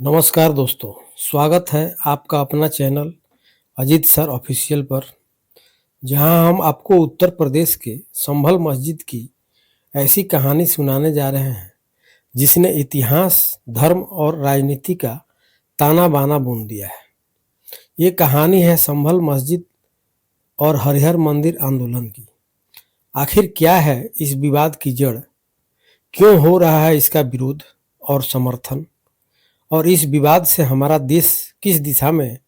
नमस्कार दोस्तों, स्वागत है आपका अपना चैनल अजीत सर ऑफिशियल पर, जहां हम आपको उत्तर प्रदेश के संभल मस्जिद की ऐसी कहानी सुनाने जा रहे हैं जिसने इतिहास, धर्म और राजनीति का ताना बाना बुन दिया है। ये कहानी है संभल मस्जिद और हरिहर मंदिर आंदोलन की। आखिर क्या है इस विवाद की जड़, क्यों हो रहा है इसका विरोध और समर्थन, और इस विवाद से हमारा देश किस दिशा में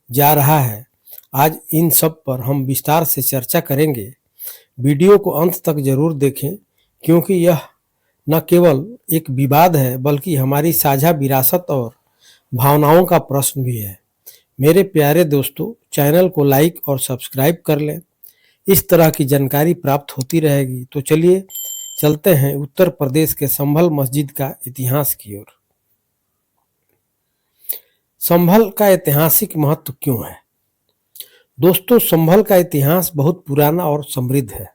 जा रहा है, आज इन सब पर हम विस्तार से चर्चा करेंगे। वीडियो को अंत तक जरूर देखें, क्योंकि यह न केवल एक विवाद है बल्कि हमारी साझा विरासत और भावनाओं का प्रश्न भी है। मेरे प्यारे दोस्तों, चैनल को लाइक और सब्सक्राइब कर लें, इस तरह की जानकारी प्राप्त होती रहेगी। तो चलिए चलते हैं उत्तर प्रदेश के संभल मस्जिद का इतिहास की ओर। संभल का ऐतिहासिक महत्व क्यों है? दोस्तों, संभल का इतिहास बहुत पुराना और समृद्ध है।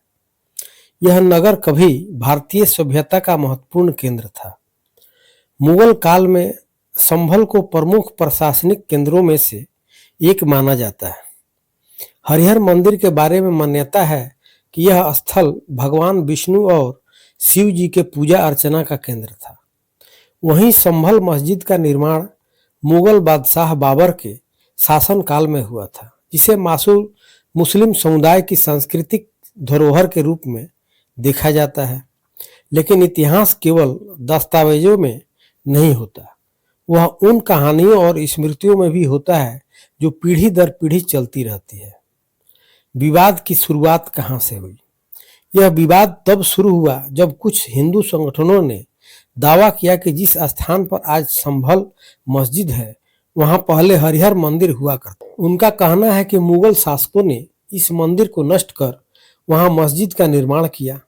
यह नगर कभी भारतीय सभ्यता का महत्वपूर्ण केंद्र था। मुगल काल में संभल को प्रमुख प्रशासनिक केंद्रों में से एक माना जाता है। हरिहर मंदिर के बारे में मान्यता है कि यह स्थल भगवान विष्णु और शिव जी के पूजा अर्चना का केंद्र था। वहीं संभल मस्जिद का निर्माण मुगल बादशाह बाबर के शासन काल में हुआ था, जिसे मुस्लिम समुदाय की सांस्कृतिक धरोहर के रूप में देखा जाता है। लेकिन इतिहास केवल दस्तावेजों में नहीं होता, वह उन कहानियों और स्मृतियों में भी होता है जो पीढ़ी दर पीढ़ी चलती रहती है। विवाद की शुरुआत कहाँ से हुई? यह विवाद तब शुरू हुआ जब कुछ हिंदू संगठनों ने दावा किया कि जिस स्थान पर आज संभल मस्जिद है वहां पहले हरिहर मंदिर हुआ करता। उनका कहना है कि मुगल शासकों ने इस मंदिर को नष्ट कर वहां मस्जिद का निर्माण किया।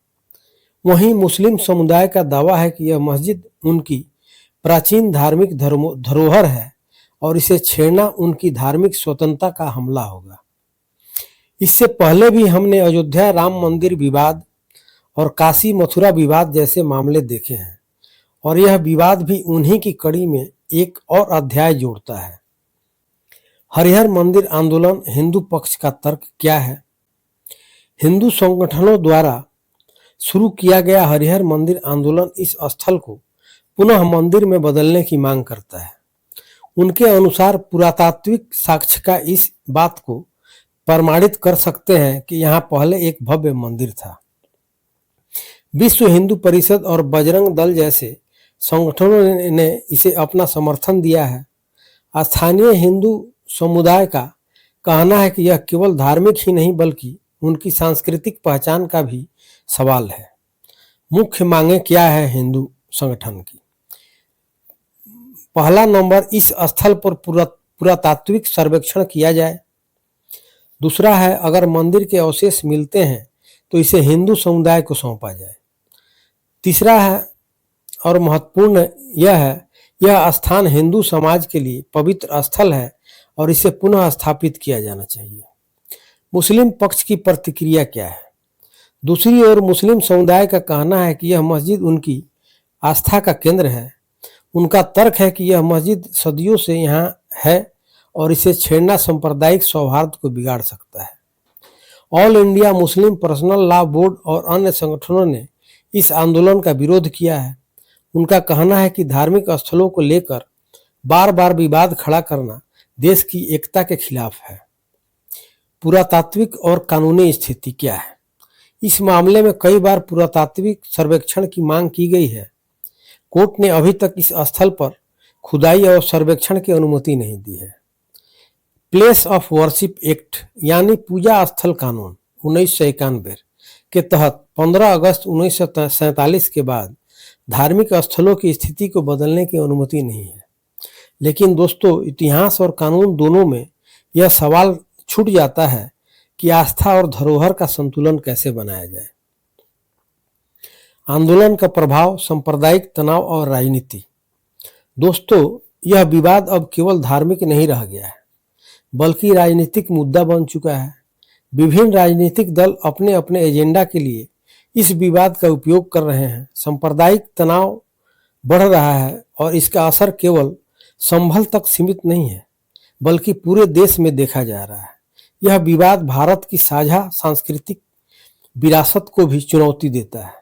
वहीं मुस्लिम समुदाय का दावा है कि यह मस्जिद उनकी प्राचीन धार्मिक धरोहर है और इसे छेड़ना उनकी धार्मिक स्वतंत्रता का हमला होगा। इससे पहले भी हमने अयोध्या राम मंदिर विवाद और काशी मथुरा विवाद जैसे मामले देखे हैं, और यह विवाद भी उन्हीं की कड़ी में एक और अध्याय जोड़ता है। हरिहर मंदिर आंदोलन हिंदू पक्ष का तर्क क्या है? हिंदू संगठनों द्वारा शुरू किया गया हरिहर मंदिर आंदोलन इस स्थल को पुनः मंदिर में बदलने की मांग करता है। उनके अनुसार पुरातात्विक साक्ष्य का इस बात को प्रमाणित कर सकते हैं कि यहाँ पहले एक भव्य मंदिर था। विश्व हिंदू परिषद और बजरंग दल जैसे संगठनों ने इसे अपना समर्थन दिया है। स्थानीय हिंदू समुदाय का कहना है कि यह केवल धार्मिक ही नहीं बल्कि उनकी सांस्कृतिक पहचान का भी सवाल है। मुख्य मांगे क्या है हिंदू संगठन की? पहला नंबर, इस स्थल पर पुरातात्विक सर्वेक्षण किया जाए। दूसरा है, अगर मंदिर के अवशेष मिलते हैं तो इसे हिंदू समुदाय को सौंपा जाए। तीसरा है और महत्वपूर्ण यह है, यह स्थान हिंदू समाज के लिए पवित्र स्थल है और इसे पुनः स्थापित किया जाना चाहिए। मुस्लिम पक्ष की प्रतिक्रिया क्या है? दूसरी ओर मुस्लिम समुदाय का कहना है कि यह मस्जिद उनकी आस्था का केंद्र है। उनका तर्क है कि यह मस्जिद सदियों से यहाँ है और इसे छेड़ना सांप्रदायिक सौहार्द को बिगाड़ सकता है। All India Muslim personal law board और अन्य संगठनों ने इस आंदोलन का विरोध किया है। उनका कहना है कि धार्मिक स्थलों को लेकर बार बार विवाद खड़ा करना देश की एकता के खिलाफ है। पुरातात्विक और कानूनी स्थिति क्या है? इस मामले में कई बार पुरातात्विक सर्वेक्षण की मांग की गई है। कोर्ट ने अभी तक इस स्थल पर खुदाई और सर्वेक्षण की अनुमति नहीं दी है। प्लेस ऑफ वर्शिप एक्ट यानी पूजा स्थल कानून 1991 के तहत 15 अगस्त 1947 के बाद धार्मिक स्थलों की स्थिति को बदलने की अनुमति नहीं है। लेकिन दोस्तों, इतिहास और कानून दोनों में यह सवाल छूट जाता है कि आस्था और धरोहर का संतुलन कैसे बनाया जाए। आंदोलन का प्रभाव, सांप्रदायिक तनाव और राजनीति। दोस्तों, यह विवाद अब केवल धार्मिक नहीं रह गया है बल्कि राजनीतिक मुद्दा बन चुका है। विभिन्न राजनीतिक दल अपने अपने एजेंडा के लिए इस विवाद का उपयोग कर रहे हैं। सांप्रदायिक तनाव बढ़ रहा है और इसका असर केवल संभल तक सीमित नहीं है, बल्कि पूरे देश में देखा जा रहा है। यह विवाद भारत की साझा सांस्कृतिक विरासत को भी चुनौती देता है।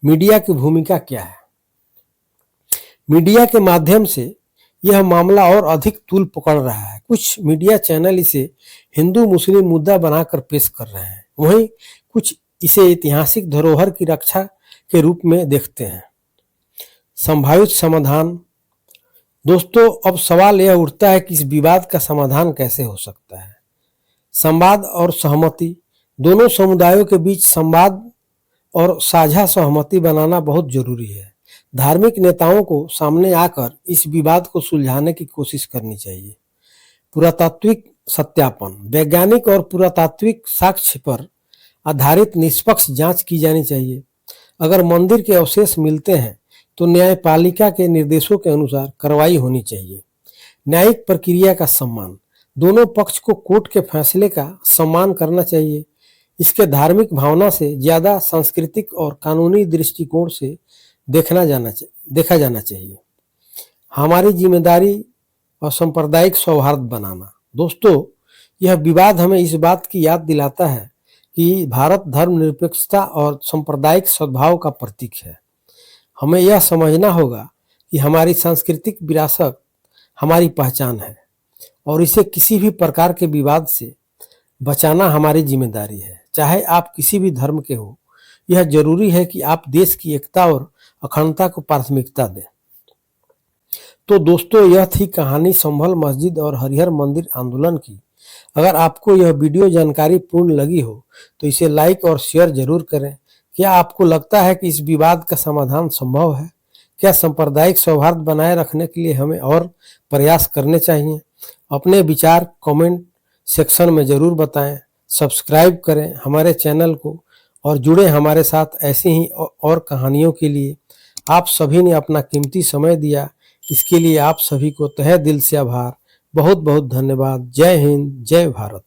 मीडिया की भूमिका क्या है? मीडिया के माध्यम से यह मामला और अधिक तूल पकड़ रहा है। कुछ मीडिया चैनल इसे हिंदू मुस्लिम मुद्दा बनाकर पेश कर रहे हैं, वहीं कुछ इसे ऐतिहासिक धरोहर की रक्षा के रूप में देखते हैं। संभावित समाधान। दोस्तों, अब सवाल यह उठता है कि इस विवाद का समाधान कैसे हो सकता है। संवाद और सहमति। दोनों समुदायों के बीच संवाद और साझा सहमति बनाना बहुत जरूरी है। धार्मिक नेताओं को सामने आकर इस विवाद को सुलझाने की कोशिश करनी चाहिए। पुरातात्विक सत्यापन। वैज्ञानिक और पुरातात्विक साक्ष्य पर आधारित निष्पक्ष जांच की जानी चाहिए। अगर मंदिर के अवशेष मिलते हैं तो न्यायपालिका के निर्देशों के अनुसार कार्रवाई होनी चाहिए। न्यायिक प्रक्रिया का सम्मान। दोनों पक्ष को कोर्ट के फैसले का सम्मान करना चाहिए। इसके धार्मिक भावना से ज्यादा सांस्कृतिक और कानूनी दृष्टिकोण से देखा जाना चाहिए। हमारी जिम्मेदारी और सांप्रदायिक सौहार्द बनाना। दोस्तों, यह विवाद हमें इस बात की याद दिलाता है कि भारत धर्मनिरपेक्षता और सांप्रदायिक सद्भाव का प्रतीक है। हमें यह समझना होगा कि हमारी सांस्कृतिक विरासत हमारी पहचान है और इसे किसी भी प्रकार के विवाद से बचाना हमारी जिम्मेदारी है। चाहे आप किसी भी धर्म के हो, यह जरूरी है कि आप देश की एकता और अखंडता को प्राथमिकता दें। तो दोस्तों, यह थी कहानी संभल मस्जिद और हरिहर मंदिर आंदोलन की। अगर आपको यह वीडियो जानकारी पूर्ण लगी हो तो इसे लाइक और शेयर जरूर करें। क्या आपको लगता है कि इस विवाद का समाधान संभव है? क्या सांप्रदायिक सौहार्द बनाए रखने के लिए हमें और प्रयास करने चाहिए? अपने विचार कमेंट सेक्शन में जरूर बताएं। सब्सक्राइब करें हमारे चैनल को और जुड़े हमारे साथ ऐसी ही और कहानियों के लिए। आप सभी ने अपना कीमती समय दिया, इसके लिए आप सभी को तहे दिल से आभार। बहुत बहुत धन्यवाद। जय हिंद, जय भारत।